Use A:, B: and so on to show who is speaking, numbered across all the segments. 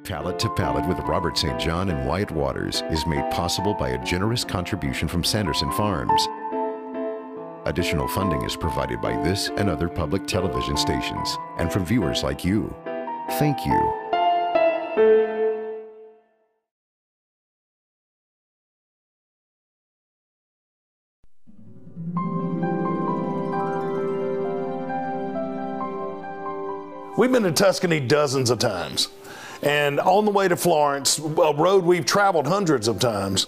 A: Palate to Palate with Robert St. John and Wyatt Waters is made possible by a generous contribution from Sanderson Farms. Additional funding is provided by this and other public television stations and from viewers like you. Thank you.
B: We've been to Tuscany dozens of times. And on the way to Florence, a road we've traveled hundreds of times,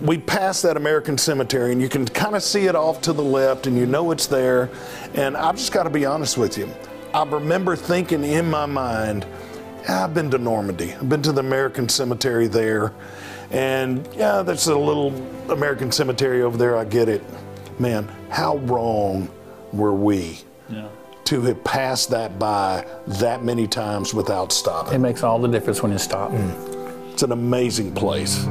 B: we passed that American cemetery, and you can kind of see it off to the left, and you know it's there. And I've just got to be honest with you. I remember thinking in my mind, I've been to Normandy. I've been to the American cemetery there. And yeah, there's a little American cemetery over there. I get it. Man, how wrong were we? Yeah. To have passed that by that many times without stopping.
C: It makes all the difference when you stop.
B: It's an amazing place.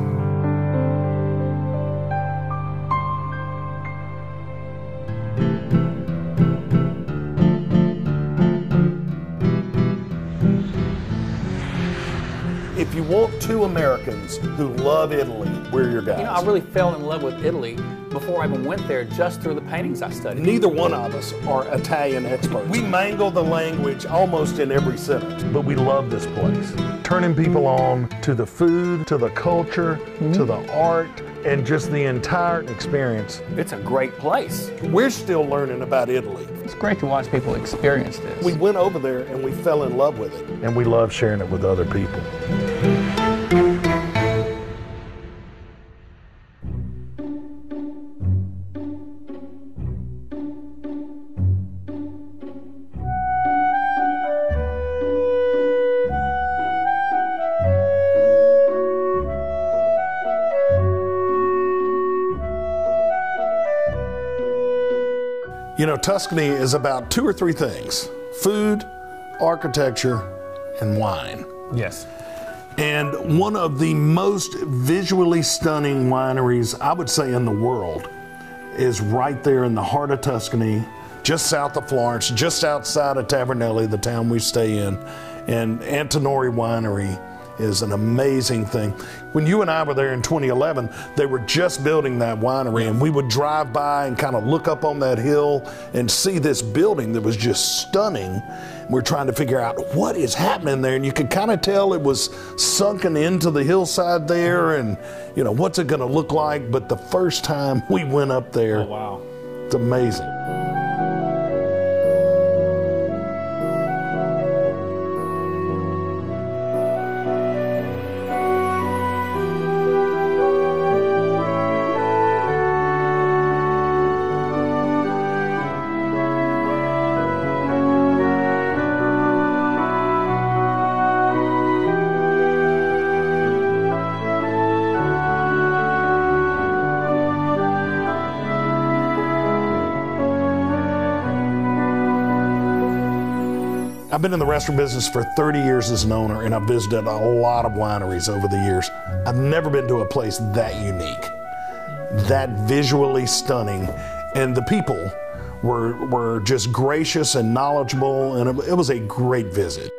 B: If you want two Americans who love Italy, we're your guys.
C: You know, I really fell in love with Italy before I even went there, just through the paintings I studied.
B: Neither one of us are Italian experts. We mangle the language almost in every sentence, but we love this place. Turning people on to the food, to the culture, to the art, and just the entire experience.
C: It's a great place.
B: We're still learning about Italy.
C: It's great to watch people experience this.
B: We went over there and we fell in love with it. And we love sharing it with other people. You know, Tuscany is about two or three things: food, architecture, and wine.
C: Yes.
B: And one of the most visually stunning wineries, I would say, in the world is right there in the heart of Tuscany, just south of Florence, just outside of Tavernelli, the town we stay in. And Antinori Winery is an amazing thing. When you and I were there in 2011, they were just building that winery, and we would drive by and kind of look up on that hill and see this building that was just stunning. We're trying to figure out what is happening there, and you could kind of tell it was sunken into the hillside there, and you know, what's it gonna look like? But the first time we went up there,
C: oh, wow,
B: it's amazing. I've been in the restaurant business for 30 years as an owner, and I've visited a lot of wineries over the years. I've never been to a place that unique, that visually stunning, and the people were just gracious and knowledgeable, and it was a great visit.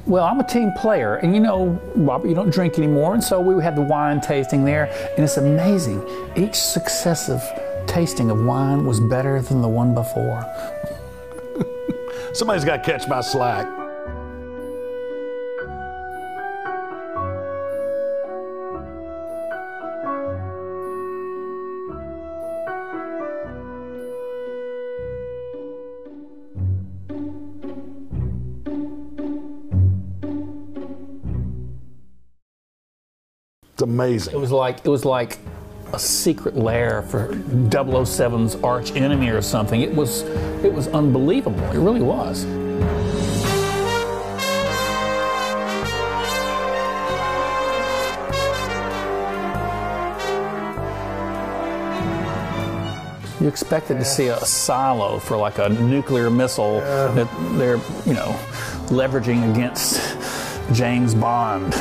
C: Well, I'm a team player, and you know, Robert, you don't drink anymore, and so we had the wine tasting there, and it's amazing. Each successive tasting of wine was better than the one before.
B: Somebody's got to catch my slack. It's amazing.
C: It was like a secret lair for 007's arch enemy or something. It was unbelievable. It really was. You expected to see a silo for like a nuclear missile that they're, you know, leveraging against James Bond.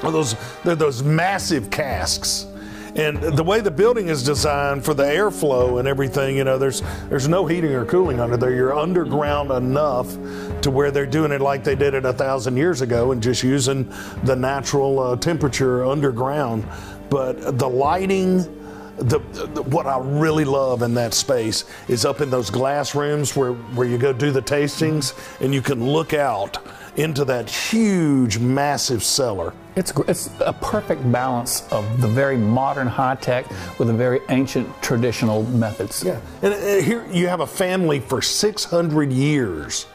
B: Well, they're those massive casks. And the way the building is designed for the airflow and everything, you know, there's no heating or cooling under there. You're underground enough to where they're doing it like they did it 1,000 years ago and just using the natural temperature underground. But the lighting, what I really love in that space is up in those glass rooms where you go do the tastings and you can look out into that huge, massive cellar.
C: It's a perfect balance of the very modern high-tech with the very ancient traditional methods.
B: Yeah, and here you have a family for 600 years.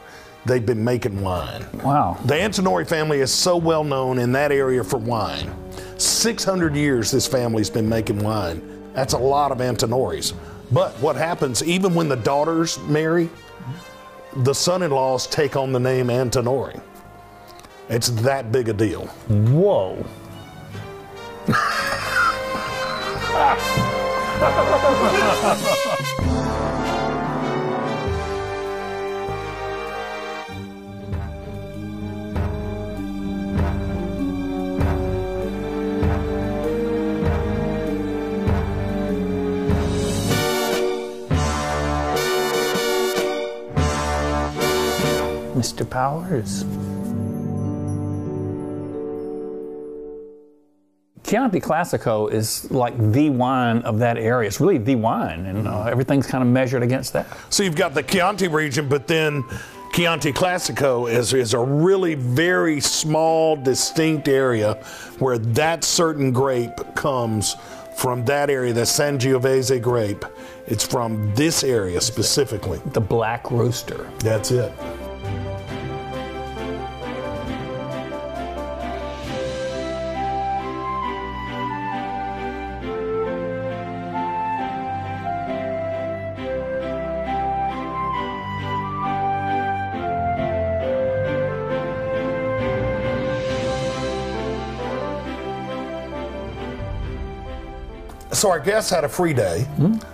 B: They've been making wine.
C: Wow.
B: The Antinori family is so well known in that area for wine. 600 years this family's been making wine. That's a lot of Antinoris. But what happens, even when the daughters marry, the son-in-laws take on the name Antinori. It's that big a deal.
C: Whoa. Mr. Powers. Chianti Classico is like the wine of that area. It's really the wine, and everything's kind of measured against that.
B: So you've got the Chianti region, but then Chianti Classico is a really very small, distinct area where that certain grape comes from that area, the Sangiovese grape. It's from this area specifically.
C: The Black Rooster.
B: That's it. So our guests had a free day.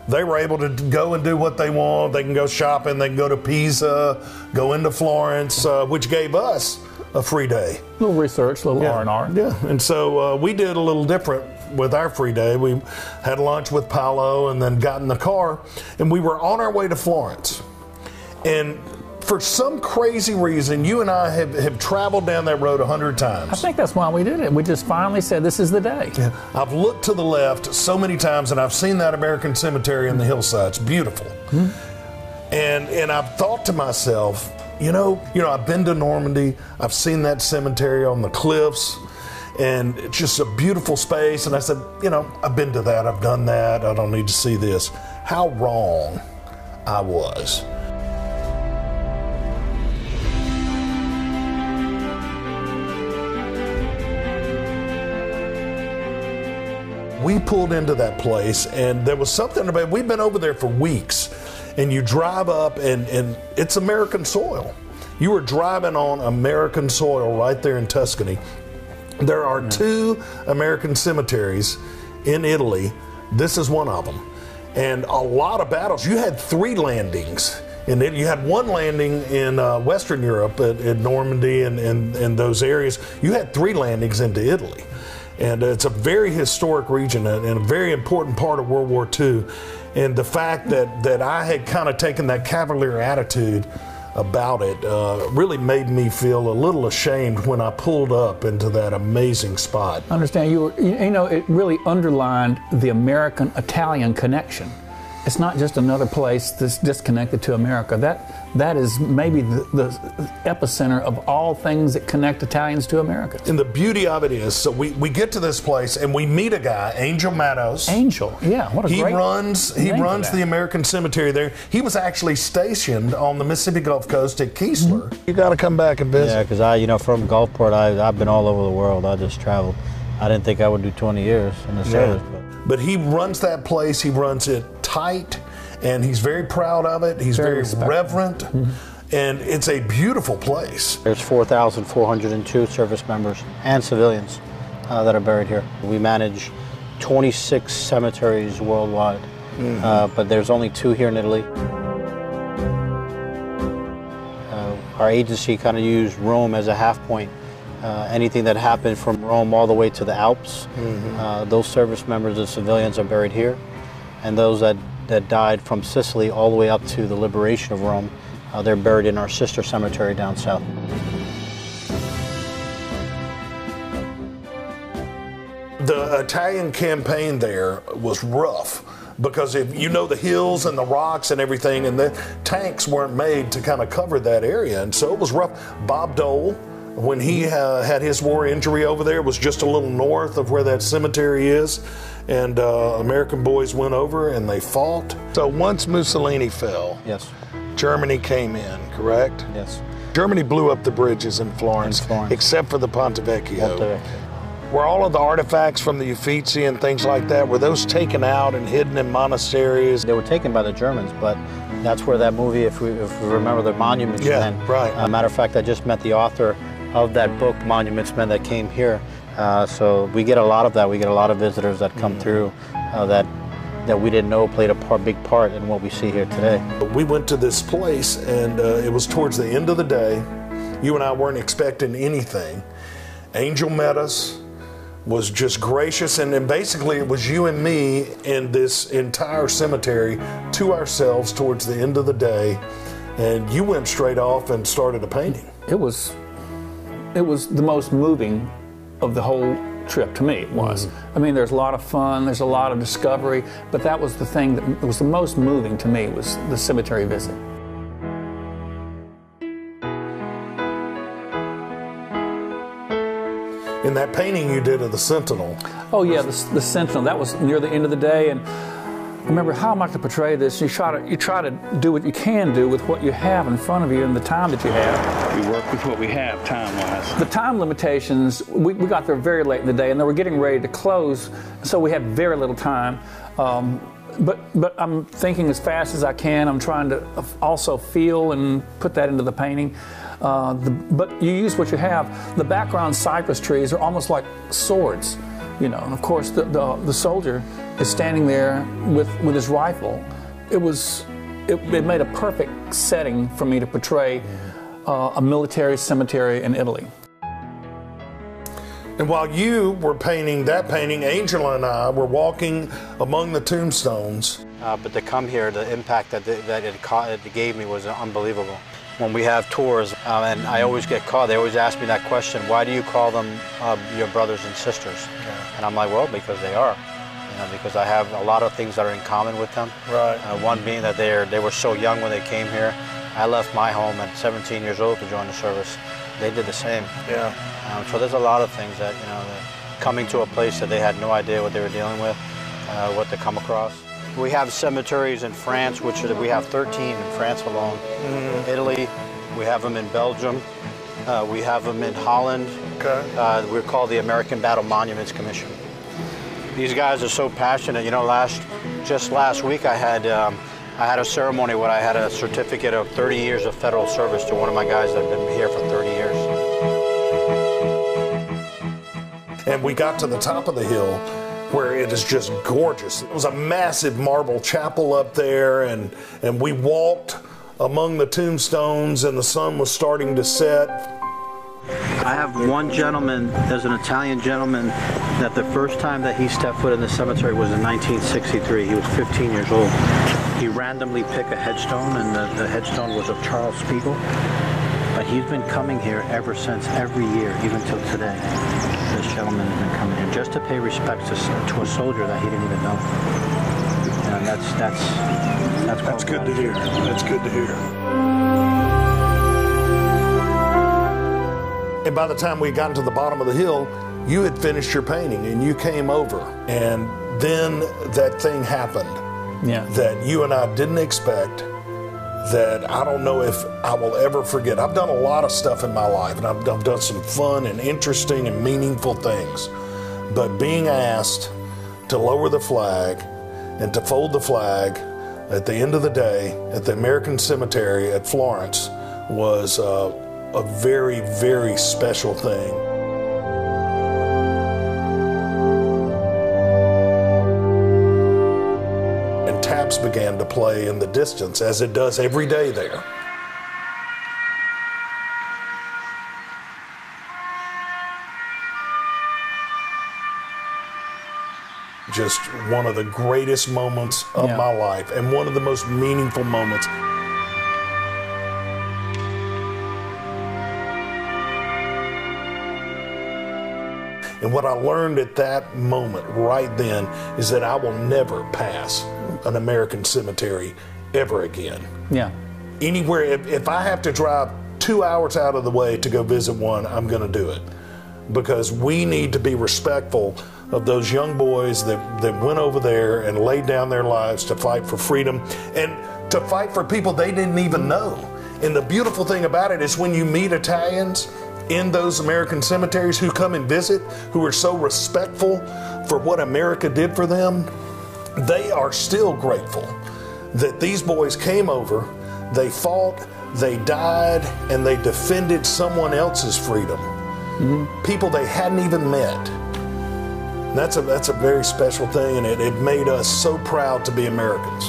B: They were able to go and do what they want. They can go shopping. They can go to Pisa, go into Florence, which gave us a free day.
C: A little research, a little R&R.
B: Yeah, and so we did a little different with our free day. We had lunch with Paolo and then got in the car, and we were on our way to Florence. And for some crazy reason, you and I have traveled down that road 100 times.
C: I think that's why we did it. We just finally said this is the day.
B: Yeah. I've looked to the left so many times, and I've seen that American cemetery in the hillside. It's beautiful. And I've thought to myself, you know, I've been to Normandy. I've seen that cemetery on the cliffs, and it's just a beautiful space. And I said, you know, I've been to that. I've done that. I don't need to see this. How wrong I was. We pulled into that place, and there was something about it. We've been over there for weeks, and you drive up, and it's American soil. You were driving on American soil right there in Tuscany. There are 2 American cemeteries in Italy. This is one of them. And a lot of battles. You had 3 landings. And you had 1 landing in Western Europe at Normandy and those areas. You had 3 landings into Italy. And it's a very historic region and a very important part of World War II. And the fact that I had kind of taken that cavalier attitude about it really made me feel a little ashamed when I pulled up into that amazing spot.
C: I understand you know, it really underlined the American-Italian connection. It's not just another place that's disconnected to America. That is maybe the epicenter of all things that connect Italians to America.
B: And the beauty of it is, so we get to this place and we meet a guy, Angel Matos.
C: Angel, yeah, what a great
B: He runs the American cemetery there. He was actually stationed on the Mississippi Gulf Coast at Keesler. You got to come back and visit.
D: Yeah, because you know, from Gulfport, I've been all over the world. I just traveled. I didn't think I would do 20 years in the service. But
B: but he runs that place. He runs it tight, and he's very proud of it. He's very reverent, and it's a beautiful place.
D: There's 4,402 service members and civilians that are buried here. We manage 26 cemeteries worldwide, but there's only 2 here in Italy. Our agency kind of used Rome as a half point. Anything that happened from Rome all the way to the Alps, those service members and civilians are buried here. And those that died from Sicily all the way up to the liberation of Rome, they're buried in our sister cemetery down south.
B: The Italian campaign there was rough because if you know the hills and the rocks and everything, and the tanks weren't made to kind of cover that area, and so it was rough. Bob Dole, when he had his war injury over there, was just a little north of where that cemetery is, and American boys went over and they fought. So once Mussolini fell,
D: yes,
B: Germany came in, correct?
D: Yes.
B: Germany blew up the bridges in Florence, except for the Ponte Vecchio. Were all of the artifacts from the Uffizi and things like that, were those taken out and hidden in monasteries?
D: They were taken by the Germans, but that's where that movie, if we remember the Monuments Men.
B: Right.
D: Matter of fact, I just met the author of that book, Monuments Men, that came here. So we get a lot of that. We get a lot of visitors that come through that we didn't know played a big part in what we see here today.
B: We went to this place, and it was towards the end of the day. You and I weren't expecting anything. Angel met us, was just gracious, and then basically it was you and me in this entire cemetery to ourselves towards the end of the day, and you went straight off and started a painting.
C: It was the most moving of the whole trip, to me it was. I mean, there's a lot of fun, there's a lot of discovery, but that was the thing that was the most moving to me, was the cemetery visit.
B: In that painting you did of the Sentinel.
C: Oh yeah, the Sentinel, that was near the end of the day, and I remember, how am I going to portray this? You try to do what you can do with what you have in front of you and the time that you have.
E: We work with what we have time-wise.
C: The time limitations, we got there very late in the day, and they were getting ready to close, so we had very little time. But I'm thinking as fast as I can. I'm trying to also feel and put that into the painting. But you use what you have. The background cypress trees are almost like swords, you know. And of course, the soldier is standing there with his rifle. It made a perfect setting for me to portray a military cemetery in Italy.
B: And while you were painting that painting, Angela and I were walking among the tombstones.
D: But to come here, the impact that it gave me was unbelievable. When we have tours, and I always get called, they always ask me that question, why do you call them your brothers and sisters? Yeah. And I'm like, well, because they are. You know, because I have a lot of things that are in common with them.
B: Right.
D: One being that they were so young when they came here. I left my home at 17 years old to join the service. They did the same.
B: Yeah.
D: So there's a lot of things that, you know, coming to a place that they had no idea what they were dealing with, what to come across. We have cemeteries in France, which we have 13 in France alone. Italy, we have them in Belgium. We have them in Holland.
B: Okay.
D: We're called the American Battle Monuments Commission. These guys are so passionate. You know, just last week I had a ceremony where I had a certificate of 30 years of federal service to one of my guys that have been here for 30 years.
B: And we got to the top of the hill where it is just gorgeous. It was a massive marble chapel up there, and we walked among the tombstones, and the sun was starting to set.
D: I have one gentleman, there's an Italian gentleman, that the first time that he stepped foot in the cemetery was in 1963. He was 15 years old. He randomly picked a headstone, and the headstone was of Charles Spiegel. But he's been coming here ever since, every year, even till today. This gentleman has been coming here just to pay respects to a soldier that he didn't even know. And that's
B: good to hear. That's good to hear. And by the time we got to the bottom of the hill, you had finished your painting and you came over. And then that thing happened that you and I didn't expect, that I don't know if I will ever forget. I've done a lot of stuff in my life, and I've done some fun and interesting and meaningful things. But being asked to lower the flag and to fold the flag at the end of the day at the American Cemetery at Florence was a very, very special thing. And taps began to play in the distance, as it does every day there. Just one of the greatest moments of my life, and one of the most meaningful moments. And what I learned at that moment right then is that I will never pass an American cemetery ever again.
C: Yeah.
B: Anywhere, if I have to drive 2 hours out of the way to go visit one, I'm going to do it. Because we need to be respectful of those young boys that went over there and laid down their lives to fight for freedom and to fight for people they didn't even know. And the beautiful thing about it is when you meet Italians in those American cemeteries who come and visit, who are so respectful for what America did for them, they are still grateful that these boys came over, they fought, they died, and they defended someone else's freedom. People they hadn't even met. That's a very special thing, and it made us so proud to be Americans.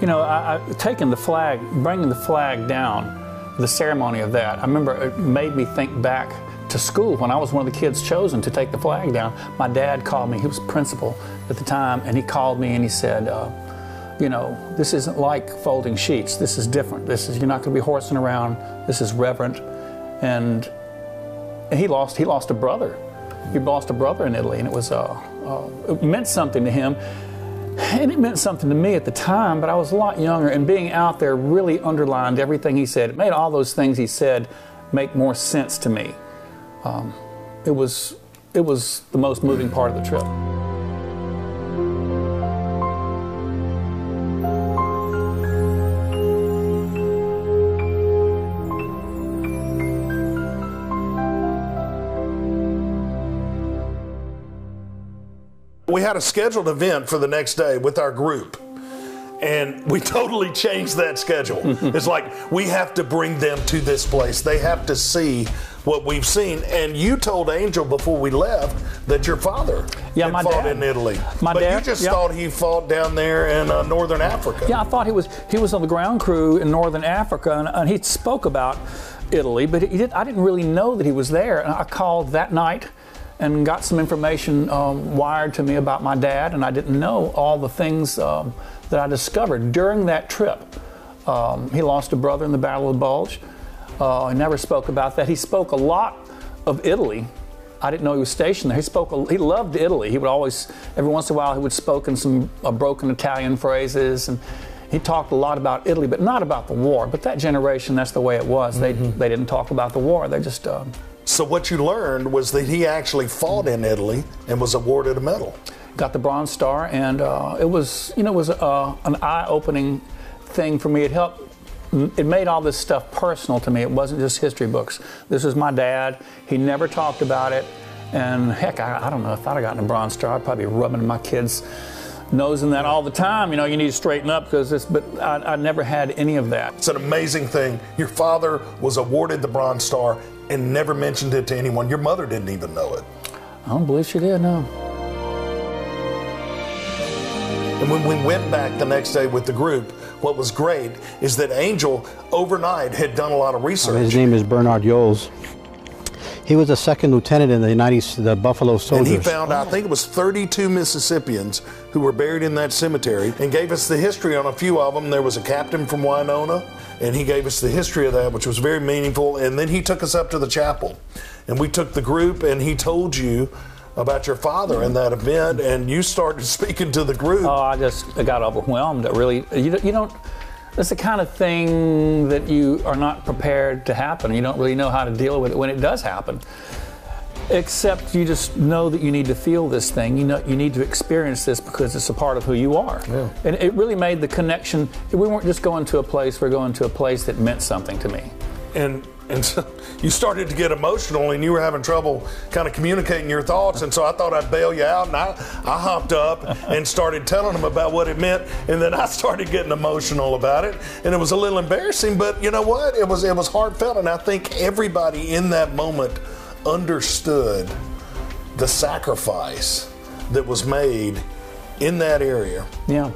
C: You know, taking the flag, bringing the flag down, the ceremony of that, I remember it made me think back to school when I was one of the kids chosen to take the flag down. My dad called me, he was principal at the time, and he called me and he said, you know, this isn't like folding sheets, this is different. This is, you're not going to be horsing around, this is reverent. And he lost a brother. He lost a brother in Italy, and it was it meant something to him, and it meant something to me at the time. But I was a lot younger, and being out there really underlined everything he said. It made all those things he said make more sense to me. It was the most moving part of the trip.
B: We had a scheduled event for the next day with our group, and we totally changed that schedule. It's like, we have to bring them to this place. They have to see what we've seen. And you told Angel before we left that your father had fought in Italy. But you just thought he fought down there in northern Africa.
C: Yeah, I thought he was on the ground crew in northern Africa, and he spoke about Italy, but I didn't really know that he was there. And I called that night and got some information wired to me about my dad, and I didn't know all the things that I discovered during that trip. He lost a brother in the Battle of the Bulge. He never spoke about that. He spoke a lot of Italy. I didn't know he was stationed there. He loved Italy. He would always, every once in a while, he would spoke in some broken Italian phrases, and he talked a lot about Italy, but not about the war. But that generation, that's the way it was. They didn't talk about the war. They just...
B: So what you learned was that he actually fought in Italy and was awarded a medal.
C: Got the Bronze Star, and it was, you know, it was an eye-opening thing for me. It helped. It made all this stuff personal to me. It wasn't just history books. This was my dad. He never talked about it, and heck, I don't know if I'd have gotten a Bronze Star, I'd probably be rubbing my kids' nose in that all the time. You know, you need to straighten up because this. But I never had any of that.
B: It's an amazing thing. Your father was awarded the Bronze Star and never mentioned it to anyone. Your mother didn't even know it.
C: I don't believe she did, no.
B: And when we went back the next day with the group, what was great is that Angel overnight had done a lot of research.
F: His name is Bernard Yoles. He was a second lieutenant in the Buffalo Soldiers.
B: And he found, I think it was 32 Mississippians who were buried in that cemetery, and gave us the history on a few of them. There was a captain from Winona, and he gave us the history of that, which was very meaningful. And then he took us up to the chapel, and we took the group, and he told you about your father in that event, and you started speaking to the group.
C: Oh, I got overwhelmed. Really, you don't. That's the kind of thing that you are not prepared to happen. You don't really know how to deal with it when it does happen. Except you just know that you need to feel this thing. You know, you need to experience this because it's a part of who you are. Yeah. And it really made the connection. We weren't just going to a place, we're going to a place that meant something to me.
B: And so you started to get emotional and you were having trouble kind of communicating your thoughts. And so I thought I'd bail you out, and I hopped up and started telling them about what it meant. And then I started getting emotional about it. And it was a little embarrassing, but you know what? It was heartfelt. And I think everybody in that moment understood the sacrifice that was made in that area.
C: Yeah.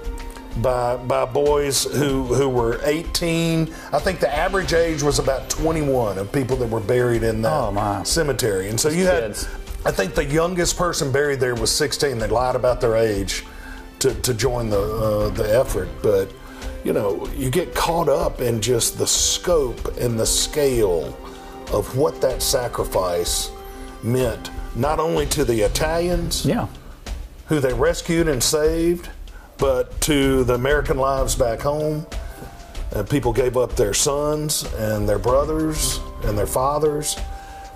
B: By boys who were 18. I think the average age was about 21 of people that were buried in that cemetery. And so you had, I think the youngest person buried there was 16. They lied about their age to join the effort. But, you know, you get caught up in just the scope and the scale of what that sacrifice meant, not only to the Italians, who they rescued and saved, but to the American lives back home. People gave up their sons and their brothers and their fathers.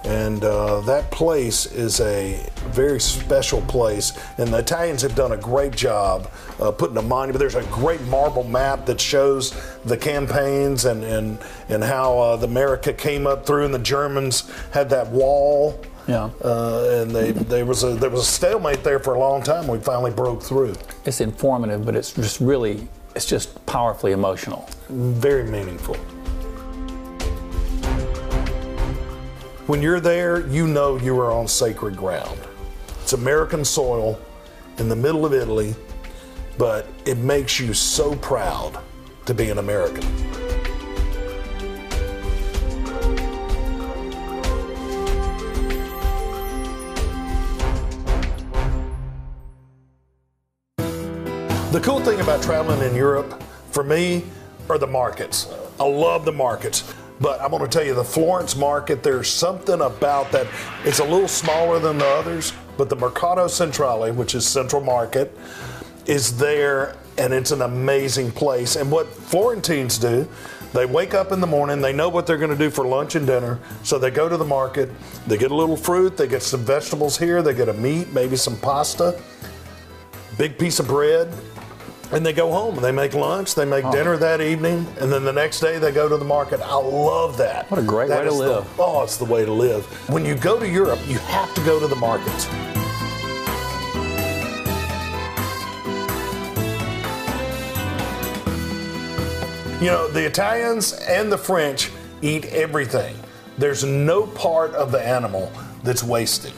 B: And that place is a very special place. And the Italians have done a great job putting a monument. There's a great marble map that shows the campaigns and how America came up through, and the Germans had that wall.
C: Yeah.
B: And there was a stalemate there for a long time. We finally broke through.
C: It's informative, but it's just really, it's just powerfully emotional.
B: Very meaningful. When you're there, you know you are on sacred ground. It's American soil in the middle of Italy, but it makes you so proud to be an American. The cool thing about traveling in Europe, for me, are the markets. I love the markets. But I'm going to tell you, the Florence market, there's something about that. It's a little smaller than the others, but the Mercato Centrale, which is Central Market, is there, and it's an amazing place. And what Florentines do, they wake up in the morning, they know what they're going to do for lunch and dinner, so they go to the market, they get a little fruit, they get some vegetables here, they get a meat, maybe some pasta, big piece of bread, and they go home and they make lunch, they make dinner that evening, and then the next day they go to the market. I love that.
C: What a great way to live.
B: It's the way to live. When you go to Europe, you have to go to the markets. You know, the Italians and the French eat everything. There's no part of the animal that's wasted.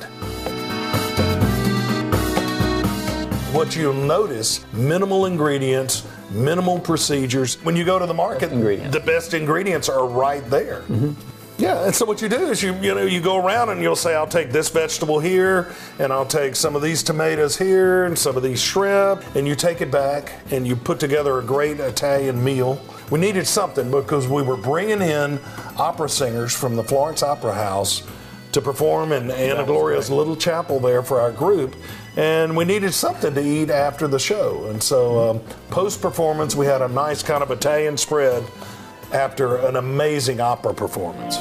B: What you'll notice, minimal ingredients, minimal procedures. When you go to the market, the best ingredients are right there. Mm-hmm. Yeah, and so what you do is you go around and you'll say, I'll take this vegetable here, and I'll take some of these tomatoes here, and some of these shrimp, and you take it back and you put together a great Italian meal. We needed something because we were bringing in opera singers from the Florence Opera House to perform in Anna Gloria's little chapel there for our group. And we needed something to eat after the show. And so post-performance, we had a nice kind of Italian spread after an amazing opera performance.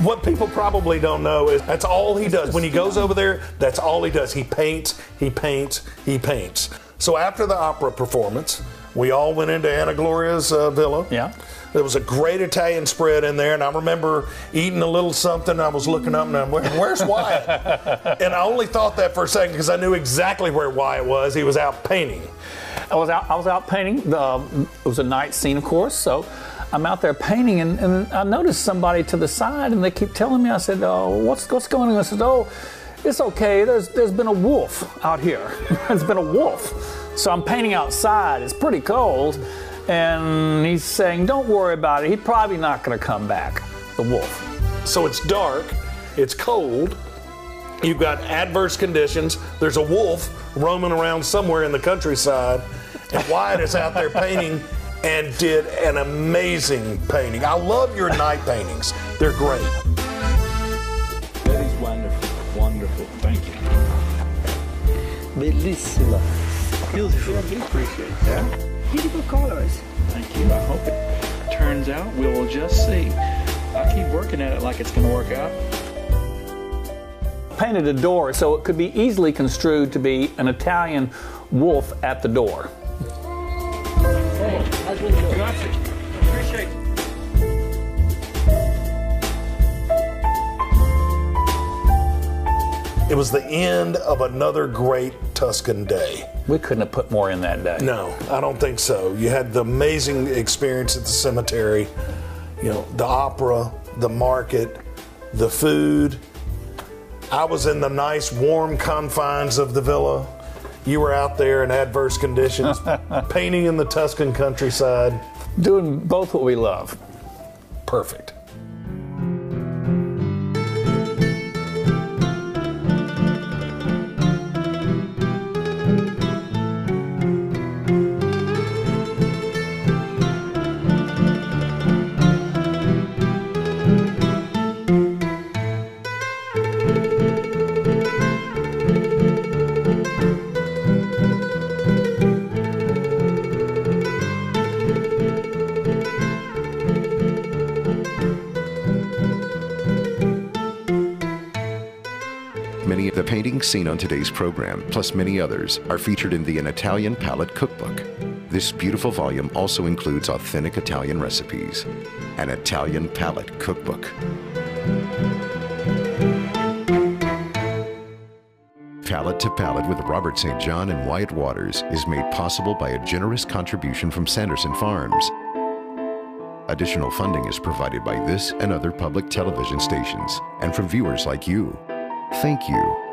B: What people probably don't know is that's all he does. When he goes over there, that's all he does. He paints, he paints, he paints. So after the opera performance, we all went into Anna Gloria's villa.
C: Yeah.
B: There was a great Italian spread in there, and I remember eating a little something. I was looking up and I'm, where's Wyatt? And I only thought that for a second because I knew exactly where Wyatt was. He was out painting.
C: I was out painting. It was a night scene, of course, so I'm out there painting, and I noticed somebody to the side, and they keep telling me. I said, "Oh, what's going on?" I said, "Oh, it's okay. There's been a wolf out here. There's been a wolf." So I'm painting outside. It's pretty cold, and he's saying, "Don't worry about it. He's probably not going to come back." The wolf. So it's dark. It's cold. You've got adverse conditions. There's a wolf roaming around somewhere in the countryside, and Wyatt is out there painting. And did an amazing painting. I love your night paintings. They're great.
G: That is wonderful.
E: Wonderful. Thank you.
G: Bellissima.
E: Beautiful. I do appreciate that.
G: Beautiful colors.
E: Thank you. I hope it turns out. We will just see. I keep working at it like it's going to work out.
C: Painted a door so it could be easily construed to be an Italian wolf at the door.
E: Grazie. Appreciate it.
B: It was the end of another great Tuscan day.
C: We couldn't have put more in that day.
B: No, I don't think so. You had the amazing experience at the cemetery, you know, the opera, the market, the food. I was in the nice warm confines of the villa. You were out there in adverse conditions, painting in the Tuscan countryside.
C: Doing both what we love.
B: Perfect.
A: Many of the paintings seen on today's program, plus many others, are featured in the An Italian Palate cookbook. This beautiful volume also includes authentic Italian recipes. An Italian Palate cookbook. Palate to Palate with Robert St. John and Wyatt Waters is made possible by a generous contribution from Sanderson Farms. Additional funding is provided by this and other public television stations and from viewers like you. Thank you.